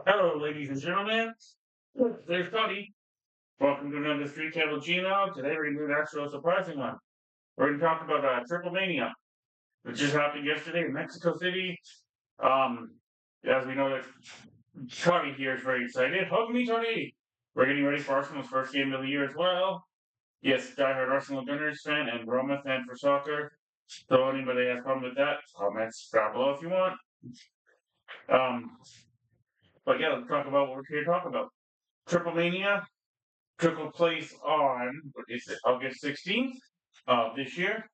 Hello, ladies and gentlemen. There's Cody. Welcome to another Street Cable Gino. Today we're going to do an actual surprising one. We're going to talk about Triplemania, which just happened yesterday in Mexico City. Um, as we know, that Tony here is very excited. Hug me, Tony! We're getting ready for Arsenal's first game of the year as well. Yes, diehard Arsenal Gunners fan and Roma fan for soccer. So anybody has a problem with that, comments down below if you want. Um, but yeah, let's talk about what we're here to talk about. Triplemania took place on what is it, August 16th of this year.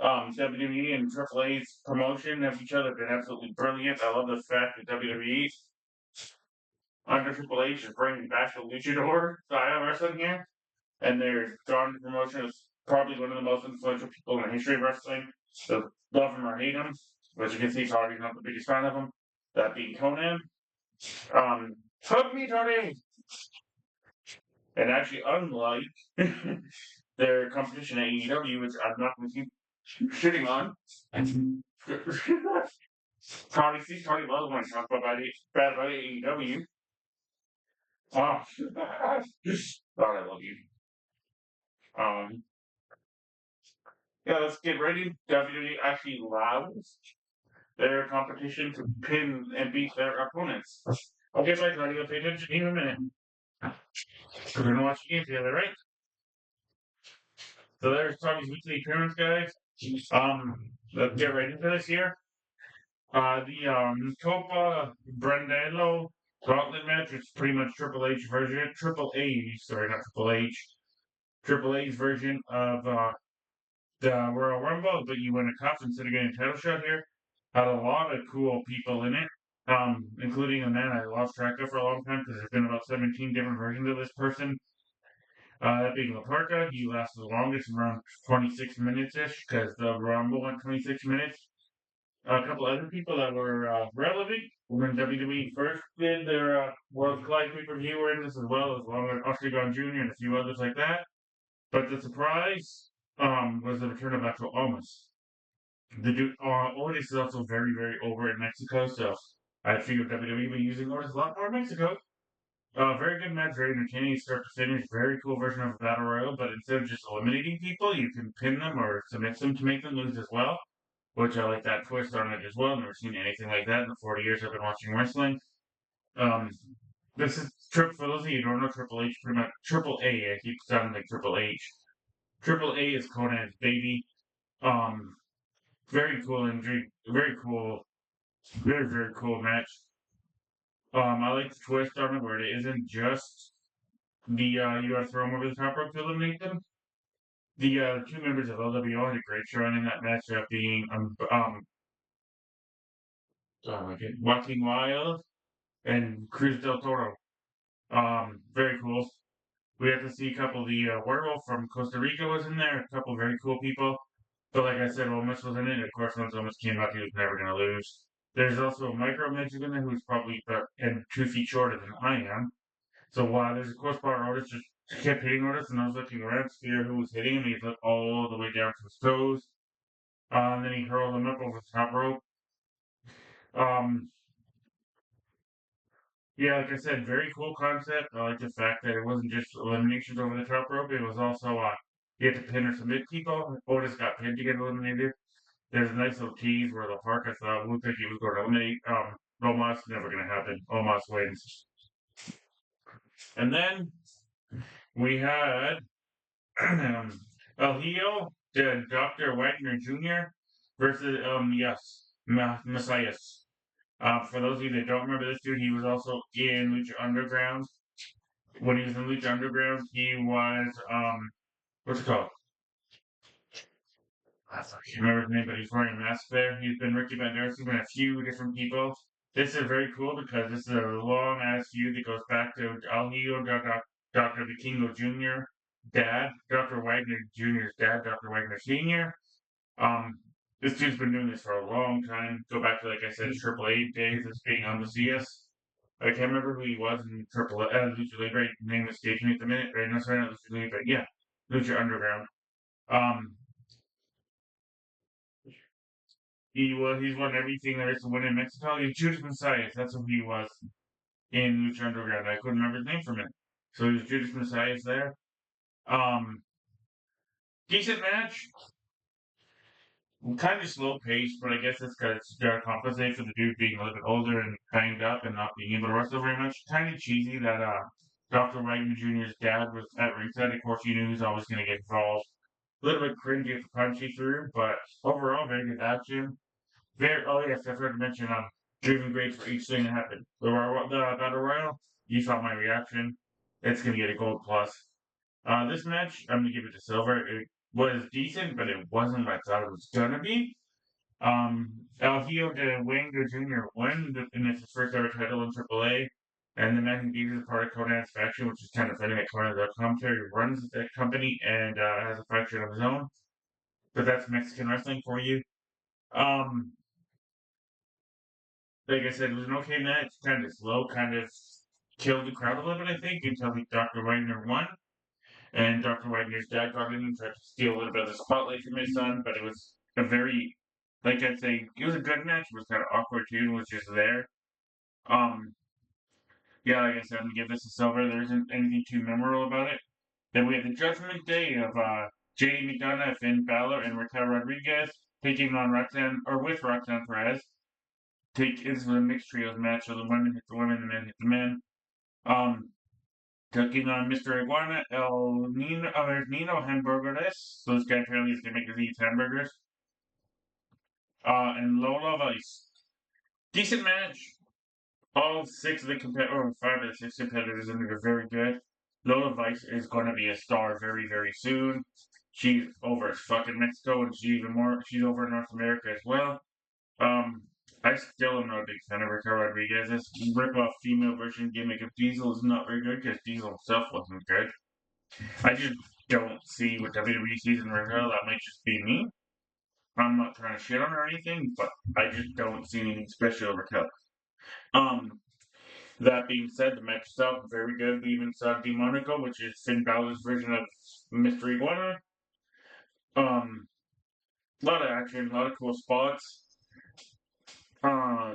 WWE and Triple A's promotion of each other have been absolutely brilliant. I love the fact that WWE under Triple H is bringing back the luchador style wrestling here, and they're drawing the promotion as probably one of the most influential people in the history of wrestling. So love him or hate him, as you can see, Tony's not the biggest fan of him. That being Conan. Hug me, Tony! And actually, unlike their competition at AEW, which I'm not going to keep shitting on. Tony loves when I talk about it, bad about AEW. Oh, God, I love you. Um, yeah, let's get ready. WWE actually allows their competition to pin and beat their opponents. Okay, bye, Tony. I'll pay attention in a minute. We're going to watch the game together, right? So there's Tony's weekly appearance, guys. Let's get right into this here. The Copa Brandello Gauntlet match is pretty much Triple H version, Triple A, sorry, not Triple H, Triple A's version of the Royal Rumble, but you win a cup instead of getting a title shot here. Had a lot of cool people in it, including a man I lost track of for a long time because there's been about 17 different versions of this person. That being Laparca, he lasted the longest, around 26 minutes-ish, because the Rumble went 26 minutes. A couple other people that were relevant when WWE first did their World Collide pay-per-view were in this as well, along with Octagon Jr. and a few others like that. But the surprise was the return of actual Almas. The dude, Otis is also very, very over in Mexico, so I figured WWE would be using Otis a lot more in Mexico. Very good match, very entertaining, start to finish. Very cool version of a battle royal, but instead of just eliminating people, you can pin them or submit them to make them lose as well, which I like that twist on it as well. Never seen anything like that in the 40 years I've been watching wrestling. Um, this is for those of you who don't know Triple H, pretty much Triple A. I keep sounding like Triple H. Triple A is Conan's baby. Um, very cool injury, very cool, very very cool match. I like the twist on it where it isn't just the you got to throw them over the top rope to eliminate them. The two members of LWO had a great showing in that match, being oh my god, Joaquin Wild and Cruz del Toro. Very cool. We had to see a couple of the werewolf from Costa Rica was in there, a couple of very cool people. But like I said, Omis was in it, and of course once Omis came out he was never gonna lose. There's also a micro midget in there who's probably about 2 feet shorter than I am. So while there's a course bar Otis just kept hitting Otis, and I was looking around to see who was hitting him. He looked all the way down to his toes. And then he hurled him up over the top rope. Um, yeah, like I said, very cool concept. I like the fact that it wasn't just eliminations over the top rope. It was also you had to pin or submit people. Otis got pinned to get eliminated. There's a nice little tease where the park I thought looked like he was going to eliminate Omos. Never going to happen. Omos wins. And then we had El Hijo, Dr. Wagner Jr. versus yes, Messias. For those of you that don't remember this dude, he was also in Lucha Underground. When he was in Lucha Underground, he was what's it called? I can't remember his name, but he's wearing a mask there. He's been Ricky Banderas. He's been a few different people. This is very cool because this is a long ass feud that goes back to El Hijo, Dr. Vikingo Jr. dad, Dr. Wagner Jr.'s dad, Dr. Wagner Sr. Um, this dude's been doing this for a long time. Go back to, like I said, Triple A days as being on the CS. I can't remember who he was in Triple A, Lucha Libre. Name escapes me at the minute. Right? No, sorry, not Lucha Libre. Yeah, Lucha Underground. Um, he's won everything there is to win in Mexico. He's Judas Messiah. That's who he was. in Lucha Underground. I couldn't remember his name from it. So it was Judas Messias there. Um, Decent match, kind of slow paced, but I guess it's because it's got to compensate for the dude being a little bit older and banged up and not being able to wrestle very much. Kind of cheesy that Dr. Wagner Jr.'s dad was at ringside. Of course, you knew he was always going to get involved. A little bit cringy at the punchy through, but overall, very good action. Very. Oh yes, I forgot to mention. Driven great for each thing that happened. The battle royal. You saw my reaction. It's gonna get a gold plus. This match, I'm gonna give it to silver. It was decent, but it wasn't what I thought it was gonna be. El Hijo de Wango Jr. won, and it's his first ever title in AAA. And the man who beat is a part of Conan's faction, which is kind of funny that Conan the commentary runs that company and has a faction of his own. But that's Mexican wrestling for you. Um, like I said, it was an okay match, kind of slow, kind of killed the crowd a little bit, I think, until Dr. Wagner won. And Dr. Wagner's dad got in and tried to steal a little bit of the spotlight from his son, but it was a very, like I'd say, it was a good match. It was kind of awkward too, and was just there. Um, yeah, like I said, I'm gonna give this a silver. There isn't anything too memorable about it. Then we had the Judgment Day of JD McDonough, Finn Balor, and Raquel Rodriguez taking on Roxanne, or with Roxanne Perez. This was a mixed trios match, so the women hit the women, the men hit the men. Um, Taking on Mr. Iguana, El Nino, Nino Hamburgeres. So this guy apparently is gonna make us eat hamburgers. And Lola Vice. Decent match. All six of the or five of the six competitors in it are very good. Lola Vice is going to be a star very, very soon. She's over as fucking Mexico, and she's even more. She's over in North America as well. Um, I still am not a big fan of Raquel Rodriguez. This rip-off female version gimmick of Diesel is not very good because Diesel himself wasn't good. I just don't see what WWE sees in Raquel. That might just be me. I'm not trying to shit on her or anything, but I just don't see anything special with Raquel. Um, that being said, the match itself very good. We even saw Demonico, which is Finn Balor's version of Mystery Iguana. A lot of action, a lot of cool spots. Uh,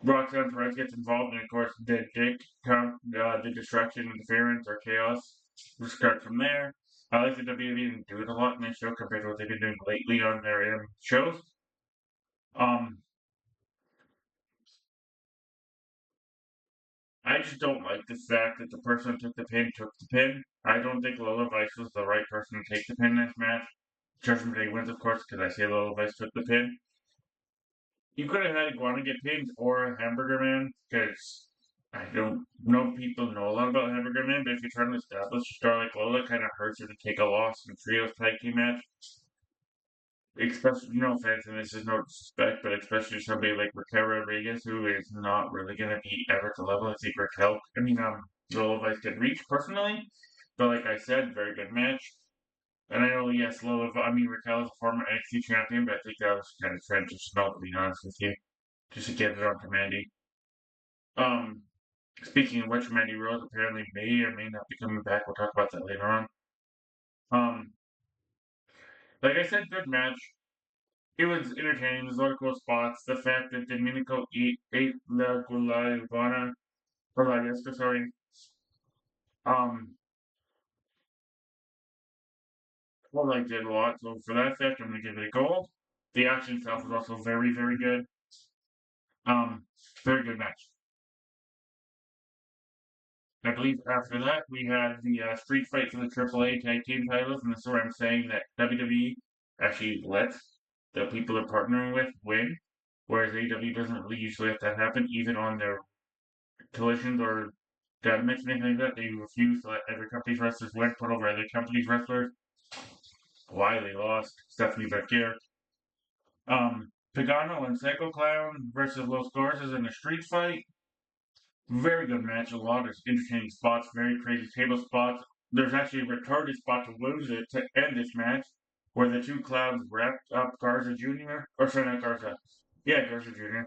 Roxanne Perez gets involved, and of course, the distraction, interference, or chaos. We start from there. I like that WWE didn't do it a lot in this show compared to what they've been doing lately on their shows. Um, I just don't like the fact that the person who took the pin. I don't think Lola Vice was the right person to take the pin in this match. Judgment Day wins, of course, because I say Lola Vice took the pin. You could have had Iguana get pinned or Hamburger Man, because I don't know people know a lot about Hamburger Man, but if you're trying to establish a star like Lola, it kind of hurts her to take a loss in trios tag team match. Especially, no offense, and this is no disrespect, but especially somebody like Raquel Rodriguez, who is not really going to be ever to level. I think Raquel, Lola Vice can reach personally, but like I said, very good match. And I know, yes, Raquel is a former NXT champion, but I think that was kind of transitional, to be honest with you, just to get it on to Mandy. Um, Speaking of which, Mandy Rose apparently may or may not be coming back. We'll talk about that later on. Um, like I said, good match. It was entertaining. There's a lot of cool spots. The fact that Domenico ate La Gulayabana, or La Yesca, sorry. Um, well, I did a lot. So for that fact, I'm going to give it a gold. The action itself was also very, very good. Um, Very good match. I believe after that we had the street fight for the AAA tag team titles, and this is where I'm saying that WWE actually lets the people they're partnering with win, whereas AEW doesn't really usually let that happen, even on their collisions or dynamics or anything like that. They refuse to let every company's wrestlers win, put over other companies' wrestlers. Why they lost? Stephanie Becker. Pagano and Psycho Clown versus Los Garces in a street fight. Very good match. A lot of entertaining spots, very crazy table spots. There's actually a retarded spot to lose it to end this match, where the two clowns wrapped up Garza Jr. Or sorry, not Garza. Yeah, Garza Jr.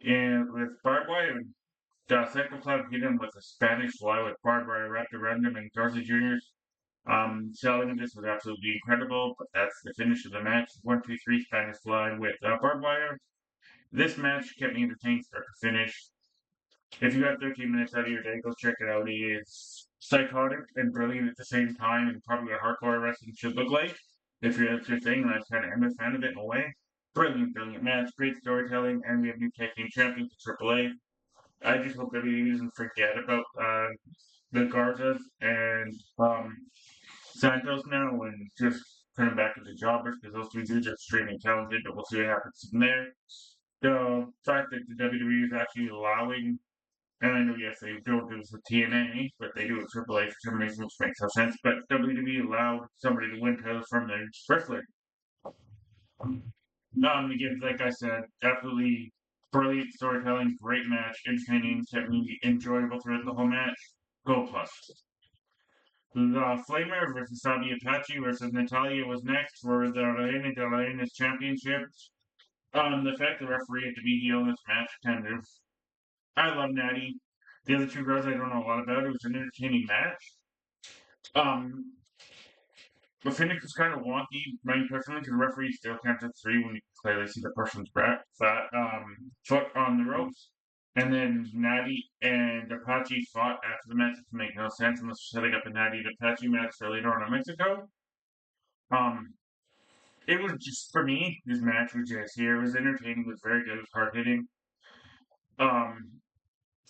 And with barbed wire, and second clown hit him with a Spanish fly with barbed wire wrapped around him, and Garza Jr.'s selling of this was absolutely incredible. But that's the finish of the match. 1, 2, 3 Spanish fly with barbed wire. This match kept me entertained start to finish. If you got 13 minutes out of your day, go check it out. He is psychotic and brilliant at the same time, and probably what hardcore wrestling should look like. If that's your thing, and I kind of am a fan of it in a way. Brilliant, brilliant match, great storytelling, and we have new tag team champions to AAA. I just hope WWE doesn't forget about the Garzas and Santos now and just put them back into jobbers because those two dudes are extremely talented, but we'll see what happens from there. The fact that the WWE is actually allowing, and I know, yes, they don't do this with TNA, but they do it with AAA for some reason, which makes no sense. But WWE allowed somebody to win titles from their wrestler. Again, like I said, absolutely brilliant storytelling, great match, entertaining, kept me enjoyable throughout the whole match. Gold plus. The Flamer versus Sabi Apache versus Natalia was next for the Reina de Reinas Championship. The fact the referee had to be heel in this match, kind of. I love Natty. The other two girls I don't know a lot about. It was an entertaining match. Um, the finish was kind of wonky, mine personally, because the referee still counts at three when you can clearly see the person's foot on the ropes. And then Natty and Apache fought after the match, to make no sense unless we're setting up a Natty and Apache match for later on in Mexico. Um, it was just for me. This match was just here. It was entertaining. It was very good. It was hard hitting. Um,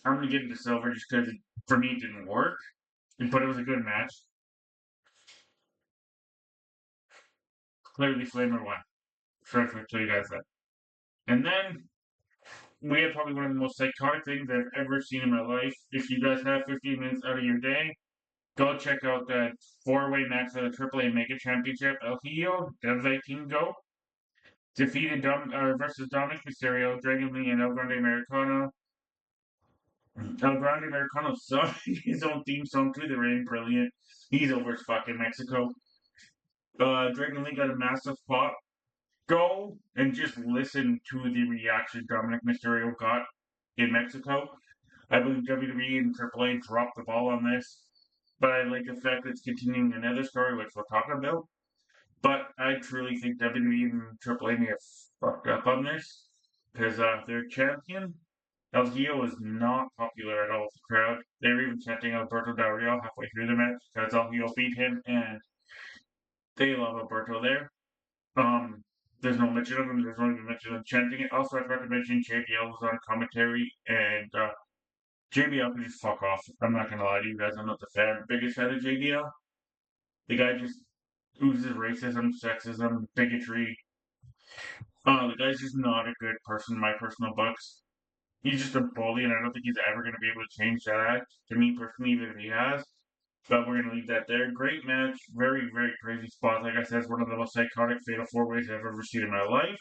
I'm gonna give it to Silver just because for me it didn't work, but it was a good match. Clearly, Flamer won. Sorry for tell you guys that. And then we had probably one of the most psychotic things I've ever seen in my life. If you guys have 15 minutes out of your day, go check out that four-way match for the AAA Mega Championship. El Hijo del Vikingo defeated versus Dominic Mysterio, Dragon Lee, and El Grande Americano. El Grande Americano sung his own theme song to the ring. Brilliant. He's over as fucking Mexico. Dragon Lee got a massive pop. Go and just listen to the reaction Dominic Mysterio got in Mexico. I believe WWE and AAA dropped the ball on this, but I like the fact that it's continuing another story, which we'll talk about. But I truly think WWE and AAA may have fucked up on this because their champion El Gio is not popular at all with the crowd. They were even chanting Alberto Del Rio halfway through the match because El Gio beat him, and they love Alberto there. Um, there's no mention of him. There's not even mention of chanting it. Also, I forgot to mention JBL was on commentary, and JBL can just fuck off. I'm not gonna lie to you guys. I'm not the biggest fan of JBL. The guy just oozes racism, sexism, bigotry. The guy's just not a good person in my personal books. He's just a bully, and I don't think he's ever going to be able to change that. To me personally, even if he has. But we're going to leave that there. Great match. Very, very crazy spots. Like I said, it's one of the most iconic fatal four ways I've ever seen in my life.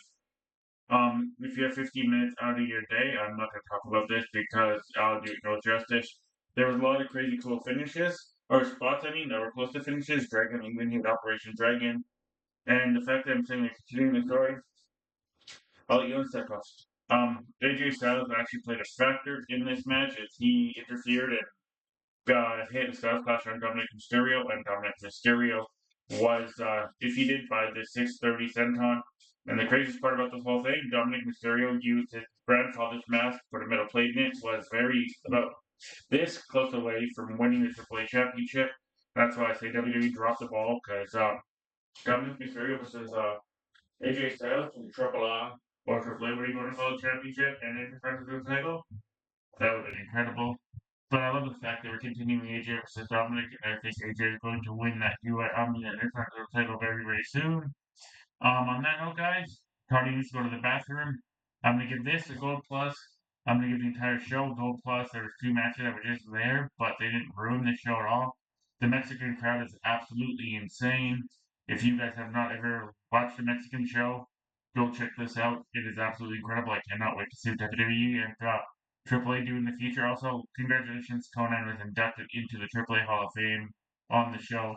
If you have 15 minutes out of your day, I'm not going to talk about this because I'll do it no justice. There was a lot of crazy cool finishes, or spots, I mean, that were close to finishes. Dragon England hit Operation Dragon. And the fact that I'm saying they're continuing the story, I'll let you answer that question. AJ Styles actually played a factor in this match as he interfered and hit a Styles Clash on Dominic Mysterio, and Dominic Mysterio was defeated by the 630 senton. And the craziest part about this whole thing, Dominic Mysterio used his grandfather's mask, put a metal plate in it, was very about this close away from winning the AAA championship. That's why I say WWE dropped the ball because Dominic Mysterio versus AJ Styles from Triple A or Triple A, what do you want to call it, championship, and Intercontinental title. That would have been incredible. But I love the fact that we're continuing AJ versus Dominic, and I think AJ is going to win that Intercontinental title very, very soon. On that note, guys, Cardi needs to go to the bathroom. I'm gonna give this a gold plus. I'm gonna give the entire show a gold plus. There was two matches that were just there, but they didn't ruin the show at all. The Mexican crowd is absolutely insane. If you guys have not ever watched the Mexican show, go check this out. It is absolutely incredible. I cannot wait to see what WWE and AAA do in the future. Also, congratulations, Conan was inducted into the AAA Hall of Fame on the show.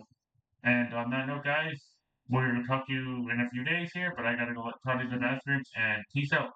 And on that note, guys, we're gonna talk to you in a few days here, but I gotta go let Tony to the bathroom and peace out.